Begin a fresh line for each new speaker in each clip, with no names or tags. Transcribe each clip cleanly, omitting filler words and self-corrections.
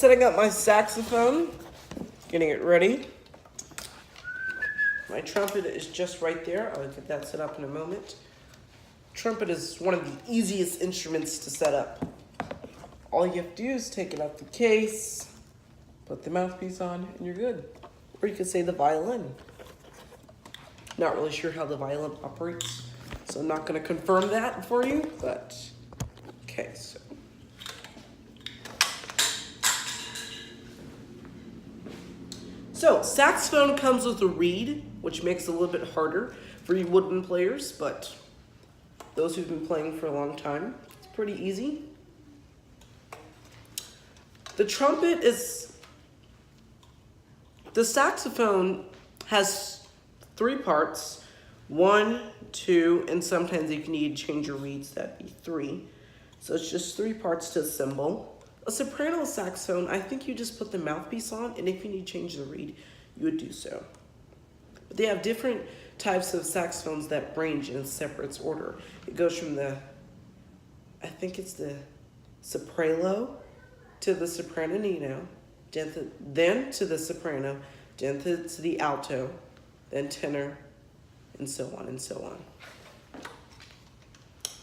setting up my saxophone, getting it ready. My trumpet is just right there. I'll get that set up in a moment. Trumpet is one of the easiest instruments to set up. All you have to do is take it out the case, put the mouthpiece on, and you're good. Or you could say the violin. Not really sure how the violin operates, so I'm not going to confirm that for you, but okay, so. So, saxophone comes with a reed, which makes it a little bit harder for you woodwind players, but those who've been playing for a long time, it's pretty easy. The saxophone has 3 parts, 1, 2, and sometimes if you need to change your reeds, that'd be 3. So it's just 3 parts to assemble. A soprano saxophone, I think you just put the mouthpiece on, and if you need to change the reed, you would do so. But they have different types of saxophones that range in a separate order. It goes from I think it's the soprano to the sopranino, then to the soprano, then to the alto, then tenor, and so on and so on.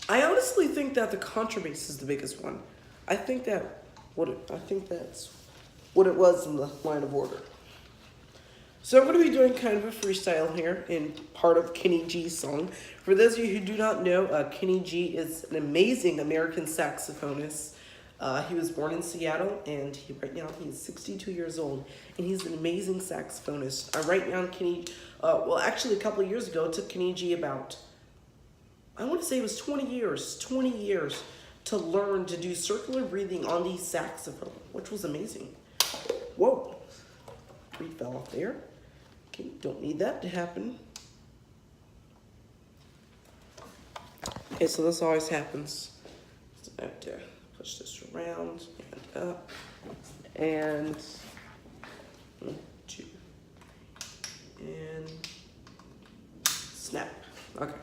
I honestly think that the contrabass is the biggest one. I think that's what it was in the line of order. So I'm going to be doing kind of a freestyle here in part of Kenny G's song. For those of you who do not know, Kenny G is an amazing American saxophonist. He was born in Seattle, and right now he's 62 years old, and he's an amazing saxophonist. Right now, actually a couple of years ago, it took Kenny G about, I want to say it was 20 years to learn to do circular breathing on the saxophone, which was amazing. Whoa, tree fell off there. Okay, don't need that to happen. Okay, so this always happens. So I have to push this around and up, and 1, 2, and snap. Okay.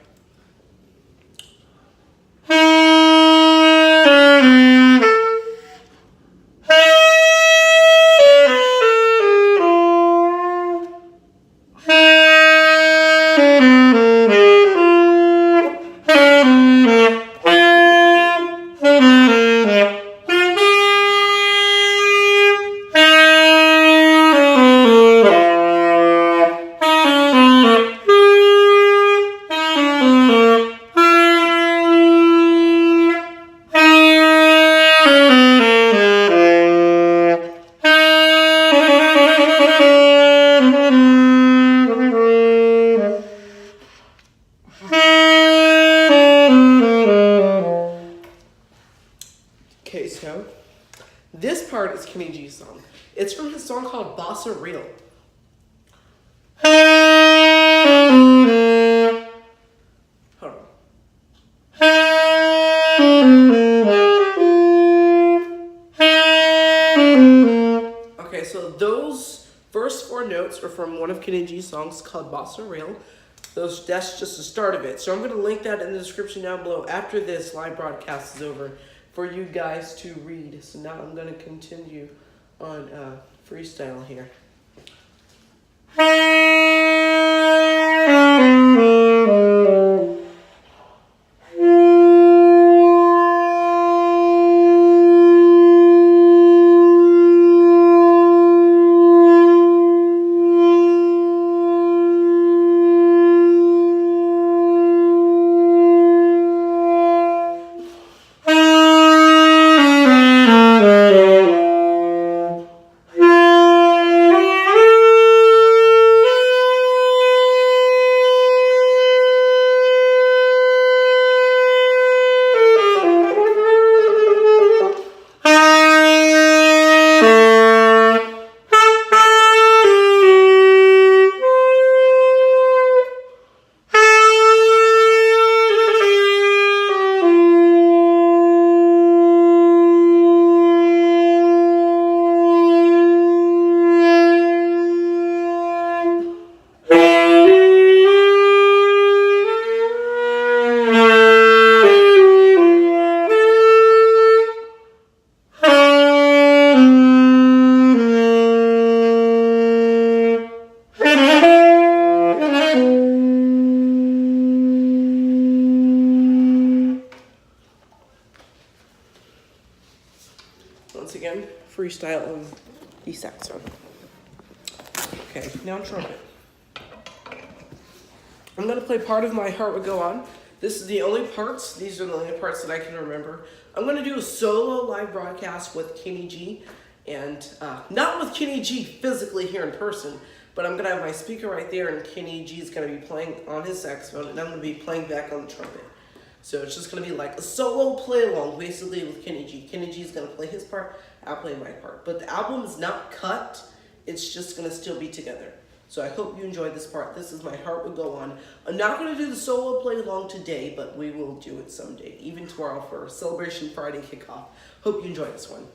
Okay, so this part is Kenny G's song. It's from his song called Bossa Real. Hold on. Okay, so those first 4 notes are from one of Kenny G's songs called Bossa Real. That's just the start of it. So I'm going to link that in the description down below after this live broadcast is over for you guys to read. So now I'm going to continue on freestyle here. freestyle on the saxophone. Okay, now trumpet. I'm going to play Part of My Heart Would Go On. This is the only parts, these are the only parts that I can remember. I'm going to do a solo live broadcast with Kenny G. And not with Kenny G physically here in person, but I'm going to have my speaker right there, and Kenny G is going to be playing on his saxophone, and I'm going to be playing back on the trumpet. So it's just going to be like a solo play-along, basically, with Kenny G. Kenny G is going to play his part, I'll play my part. But the album is not cut, it's just going to still be together. So I hope you enjoyed this part. This is My Heart Would Go On. I'm not going to do the solo play-along today, but we will do it someday, even tomorrow for Celebration Friday kickoff. Hope you enjoy this one.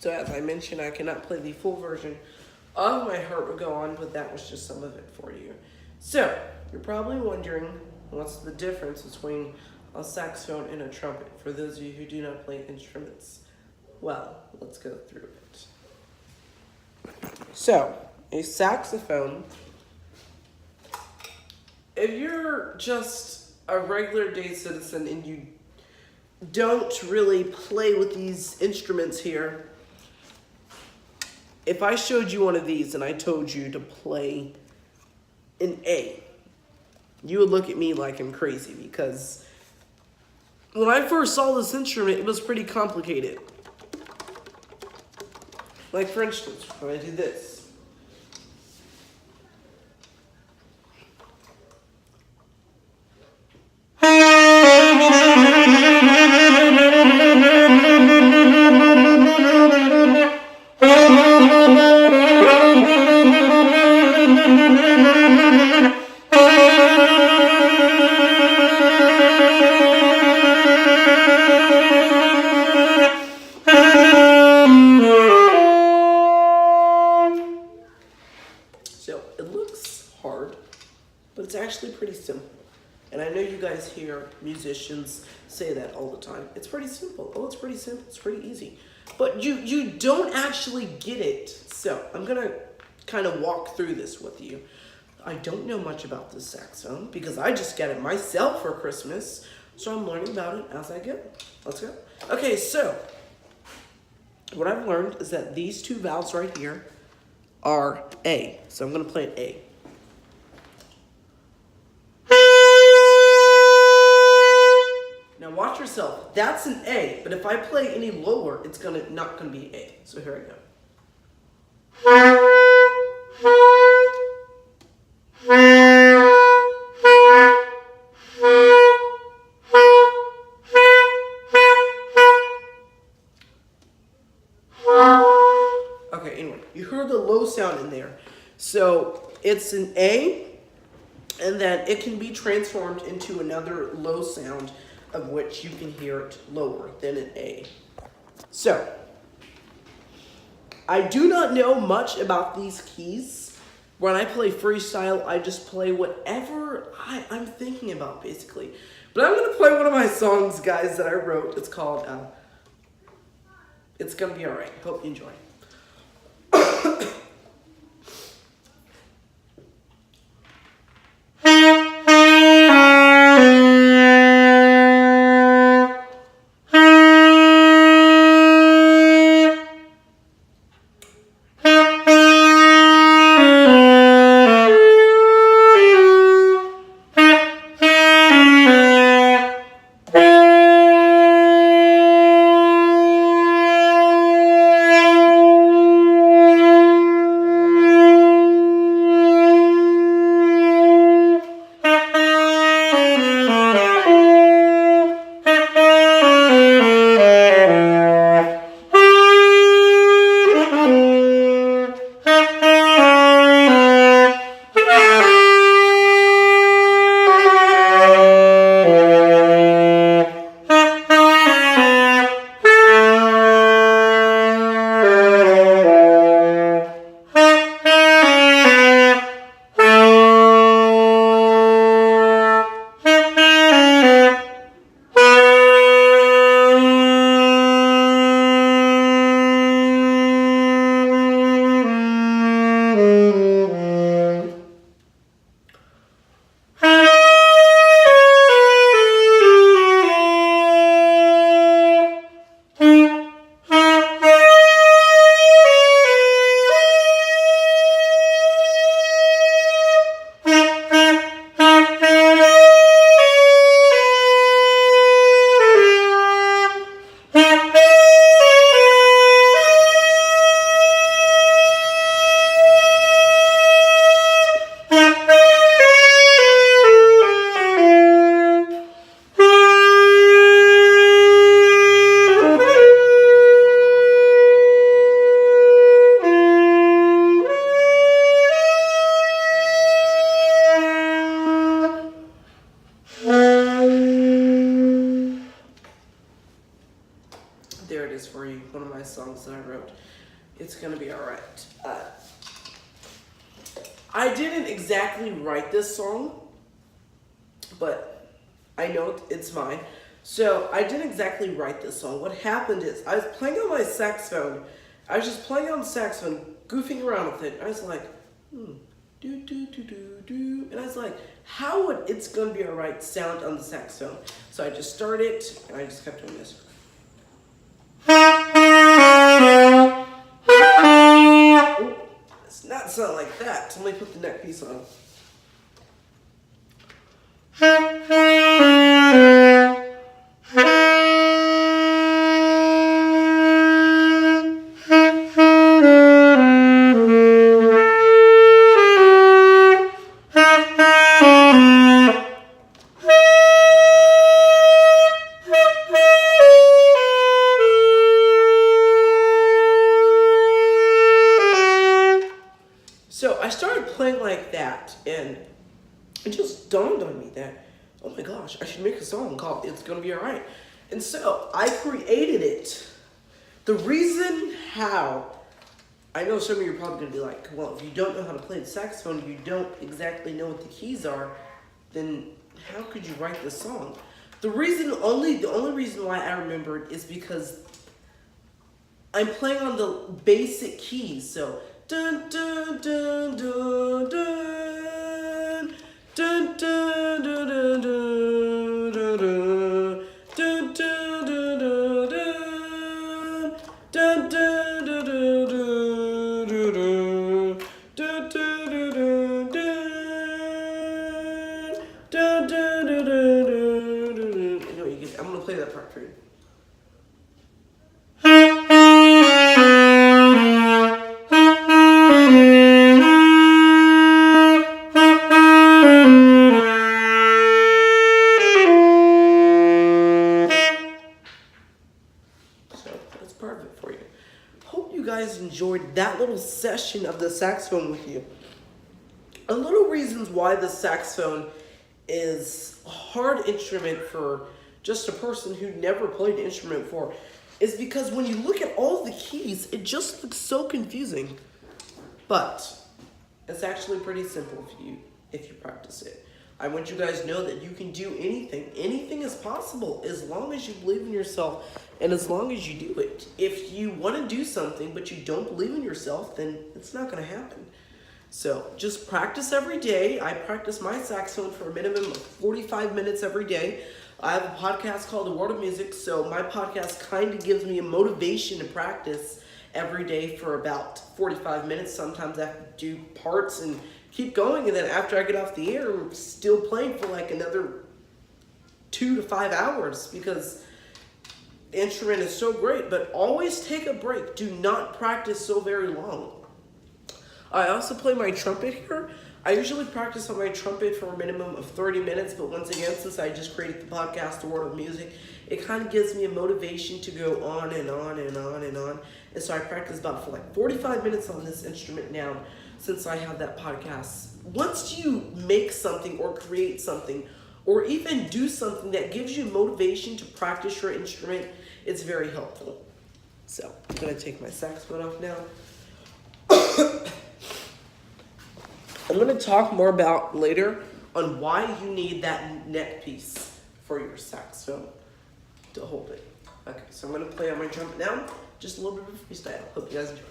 So as I mentioned, I cannot play the full version of My Heart Would Go On, but that was just some of it for you. So, you're probably wondering what's the difference between a saxophone and a trumpet, for those of you who do not play instruments. Well, let's go through it. So, a saxophone, if you're just a regular day citizen and you don't really play with these instruments here, if I showed you one of these and I told you to play an A, you would look at me like I'm crazy, because when I first saw this instrument, it was pretty complicated. Like, for instance, when I do this. So it looks hard, but it's actually pretty simple. And I know you guys hear musicians say that all the time. It's pretty simple. Oh, it's pretty simple. It's pretty easy. But you don't actually get it. So I'm going to kind of walk through this with you. I don't know much about this saxophone because I just got it myself for Christmas. So I'm learning about it as I go. Let's go. Okay, so what I've learned is that these two valves right here are A. So I'm going to play an A. Now watch yourself. That's an A, but if I play any lower, it's not gonna be A. So here I go. Okay, anyway, you heard the low sound in there. So it's an A, and then it can be transformed into another low sound, of which you can hear it lower than an A. So, I do not know much about these keys. When I play freestyle, I just play whatever I'm thinking about, basically. But I'm going to play one of my songs, guys, that I wrote. It's called, It's Gonna Be Alright. Hope you enjoy. phrase for you, one of my songs that I wrote. It's gonna be alright. I didn't exactly write this song, but I know it's mine. So I didn't exactly write this song. What happened is I was playing on my saxophone. I was just playing on the saxophone, goofing around with it. I was like, do do do do do, and I was like, how would "It's Gonna Be Alright" sound on the saxophone? So I just started, and I just kept doing this. Ooh, it's not sound like that. So let me put the neck piece on. So I started playing like that, and it just dawned on me that, oh my gosh, I should make a song called "It's Gonna Be Alright." And so I created it. The reason how, I know some of you are probably gonna be like, well, if you don't know how to play the saxophone, you don't exactly know what the keys are, then how could you write this song? The only reason why I remembered is because I'm playing on the basic keys, so dun dun dun dun dun dun dun dun dun dun dun dun dun dun dun dun. I'm gonna play that part for you. That's perfect for you. Hope you guys enjoyed that little session of the saxophone with you. A little reasons why the saxophone is a hard instrument for just a person who never played an instrument before is because when you look at all the keys, it just looks so confusing. But it's actually pretty simple if you practice it. I want you guys to know that you can do anything. Anything is possible as long as you believe in yourself and as long as you do it. If you want to do something but you don't believe in yourself, then it's not going to happen. So just practice every day. I practice my saxophone for a minimum of 45 minutes every day. I have a podcast called The World of Music, so my podcast kind of gives me a motivation to practice every day for about 45 minutes. Sometimes I have to do parts and keep going, and then after I get off the air, I'm still playing for like another 2 to 5 hours because the instrument is so great. But always take a break. Do not practice so very long. I also play my trumpet here. I usually practice on my trumpet for a minimum of 30 minutes, but once again, since I just created the podcast, The World of Music, it kind of gives me a motivation to go on and on and on and on. And so I practice about for like 45 minutes on this instrument now, since I have that podcast. Once you make something or create something, or even do something that gives you motivation to practice your instrument, it's very helpful. So I'm gonna take my saxophone off now. I'm going to talk more about later on why you need that neck piece for your saxophone to hold it. Okay, so I'm going to play on my trumpet now, just a little bit of freestyle. Hope you guys enjoy.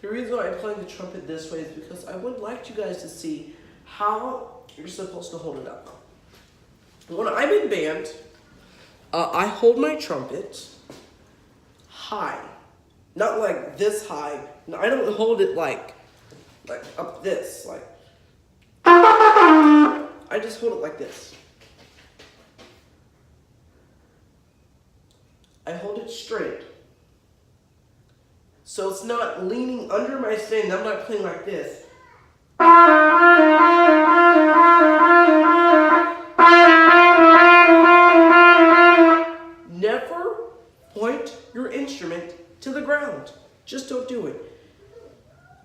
The reason why I'm playing the trumpet this way is because I would like you guys to see how you're supposed to hold it up. When I'm in band, I hold my trumpet high, not like this high. No, I don't hold it like up this, like. I just hold it like this. I hold it straight. So it's not leaning under my stand. I'm not playing like this. Never point your instrument to the ground. Just don't do it.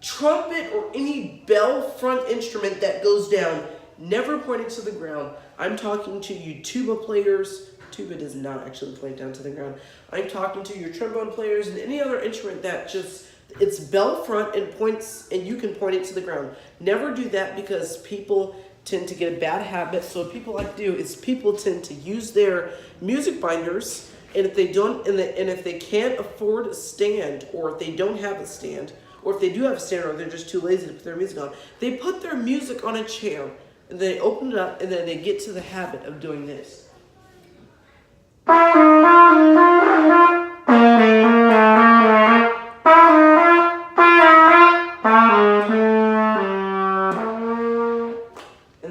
Trumpet or any bell front instrument that goes down, never point it to the ground. I'm talking to you tuba players. Tuba does not actually point down to the ground. I'm talking to your trombone players and any other instrument that just, it's bell front and points, and you can point it to the ground. Never do that because people tend to get a bad habit. So what people like to do is people tend to use their music binders, and if they don't, and if they can't afford a stand, or if they don't have a stand, or if they do have a stand, or they're just too lazy to put their music on, they put their music on a chair, and they open it up, and then they get to the habit of doing this. And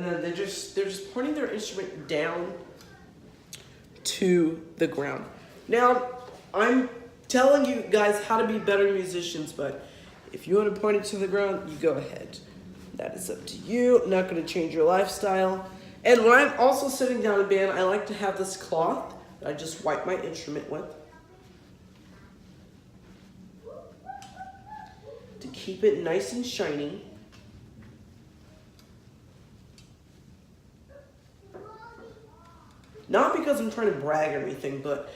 then they're just pointing their instrument down to the ground. Now, I'm telling you guys how to be better musicians, but if you want to point it to the ground, you go ahead. That is up to you. I'm not going to change your lifestyle. And when I'm also sitting down in band, I like to have this cloth that I just wipe my instrument with to keep it nice and shiny. Not because I'm trying to brag or anything, but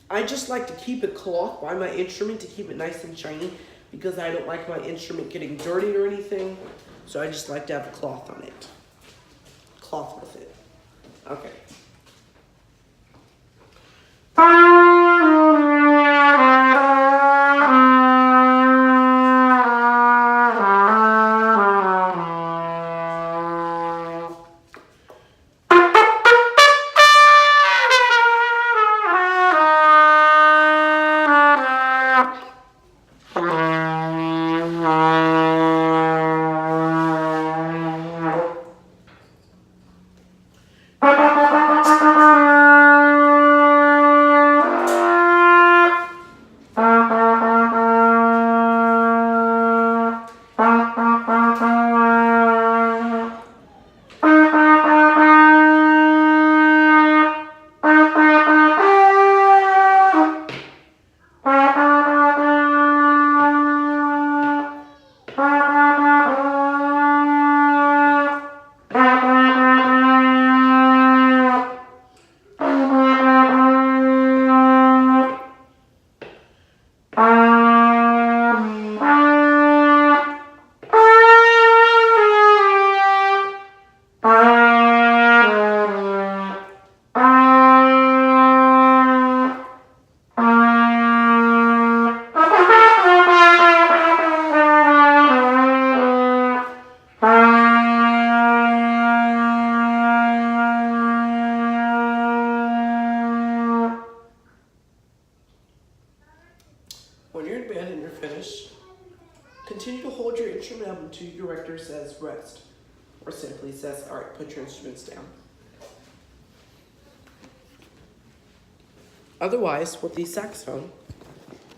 I just like to keep a cloth by my instrument to keep it nice and shiny because I don't like my instrument getting dirty or anything. So I just like to have a cloth on it. Cloth with it. Okay. When you're in band and you're finished, continue to hold your instrument up until your director says rest, or simply says, all right, put your instruments down. Otherwise, with the saxophone,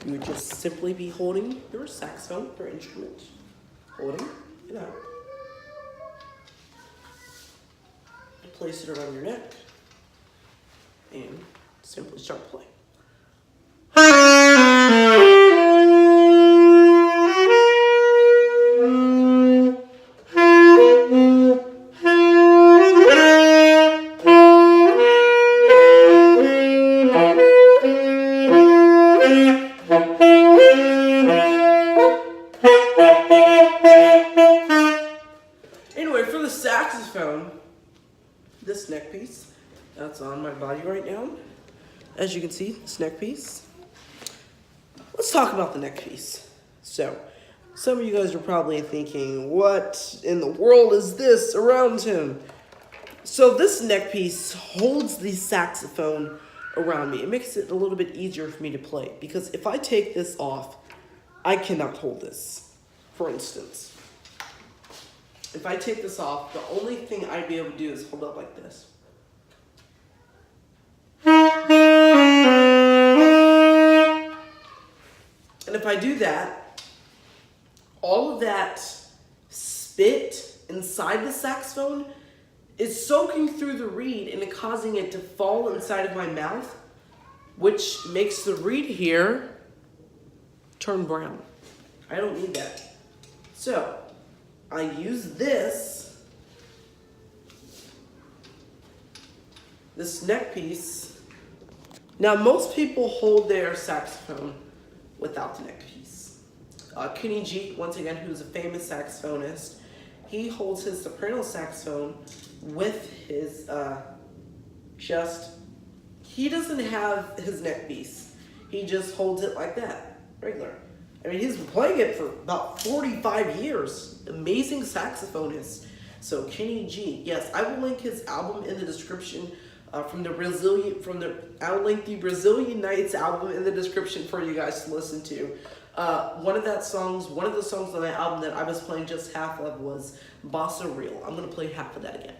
you would just simply be holding your saxophone, your instrument, holding it up, and place it around your neck, and simply start playing. Anyway, for the saxophone, this neck piece that's on my body right now, as you can see, this neck piece. Let's talk about the neck piece. So, Some of you guys are probably thinking, what in the world is this around him? So this neck piece holds the saxophone around me. It makes it a little bit easier for me to play, because if I take this off, I cannot hold this. For instance, if I take this off, the only thing I'd be able to do is hold up like this. And if I do that, all of that spit inside the saxophone is soaking through the reed and causing it to fall inside of my mouth, which makes the reed here turn brown. I don't need that. So I use this neck piece. Now most people hold their saxophone without the neck piece. Kenny G, once again, who's a famous saxophonist, he holds his soprano saxophone with his he doesn't have his neck piece. He just holds it like that, regular. I mean, he's been playing it for about 45 years. Amazing saxophonist. So Kenny G, yes, I will link his album in the description. I'll link the Brazilian Nights album in the description for you guys to listen to. One of the songs on that album that I was playing just half of was Bossa Real. I'm gonna play half of that again.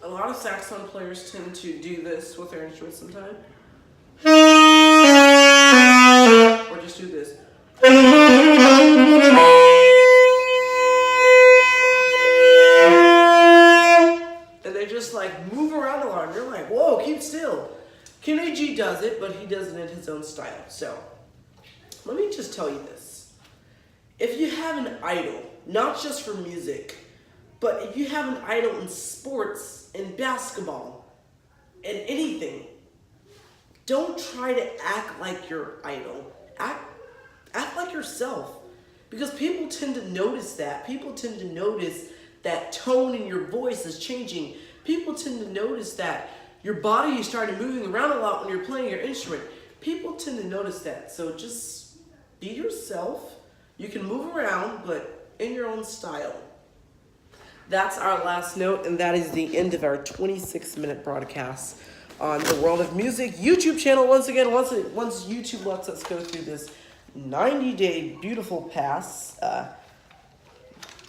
A lot of saxophone players tend to do this with their instruments sometimes. Or just do this. And they just like move around a lot. And you're like, whoa, keep still. Kenny G does it, but he does it in his own style. So, let me just tell you this. If you have an idol, not just for music, but if you have an idol in sports, in basketball, in anything, don't try to act like your idol. Act like yourself. Because people tend to notice that. People tend to notice that tone in your voice is changing. People tend to notice that your body is starting moving around a lot when you're playing your instrument. People tend to notice that. So just be yourself. You can move around, but in your own style. That's our last note, and that is the end of our 26-minute broadcast on the World of Music YouTube channel. Once again, once YouTube lets us go through this 90-day beautiful pass,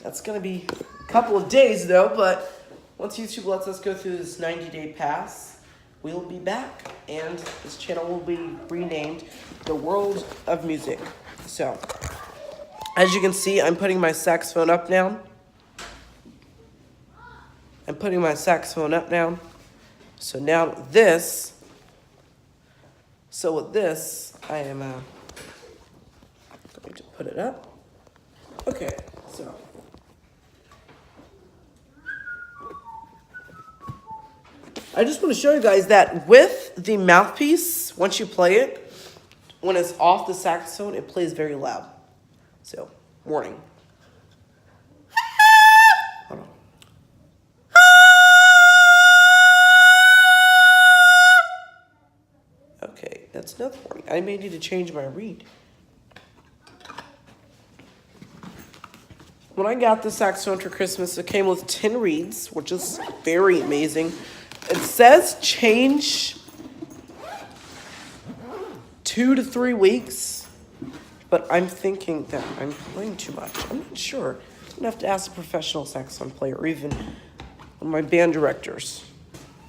that's going to be a couple of days, though, but once YouTube lets us go through this 90-day pass, we'll be back, and this channel will be renamed The World of Music. So, as you can see, I'm putting my saxophone up now. So now with this, I am going to put it up. Okay, so. I just want to show you guys that with the mouthpiece, once you play it, when it's off the saxophone, it plays very loud. So, warning. Hold on. Okay, that's that's another warning. I may need to change my reed. When I got the saxophone for Christmas, it came with 10 reeds, which is very amazing. It says change 2 to 3 weeks, but I'm thinking that I'm playing too much. I'm not sure. I'm gonna have to ask a professional saxophone player or even one of my band directors.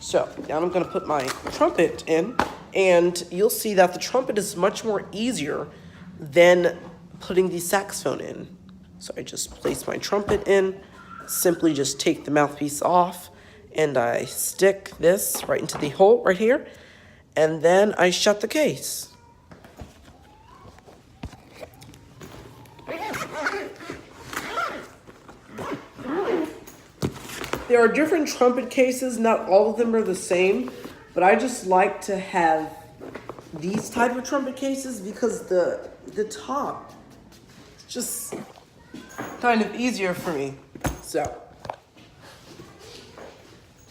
So now I'm gonna put my trumpet in, and you'll see that the trumpet is much more easier than putting the saxophone in. So I just place my trumpet in, simply just take the mouthpiece off, and I stick this right into the hole right here, and then I shut the case. There are different trumpet cases, not all of them are the same, but I just like to have these type of trumpet cases because the top is just kind of easier for me. So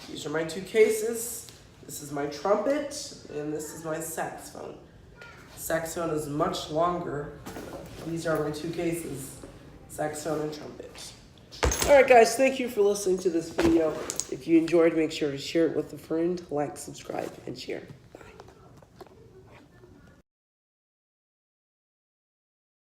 these are my 2 cases. This is my trumpet, and this is my saxophone. The saxophone is much longer. These are my 2 cases, saxophone and trumpet. Alright guys, thank you for listening to this video. If you enjoyed, make sure to share it with a friend, like, subscribe, and share.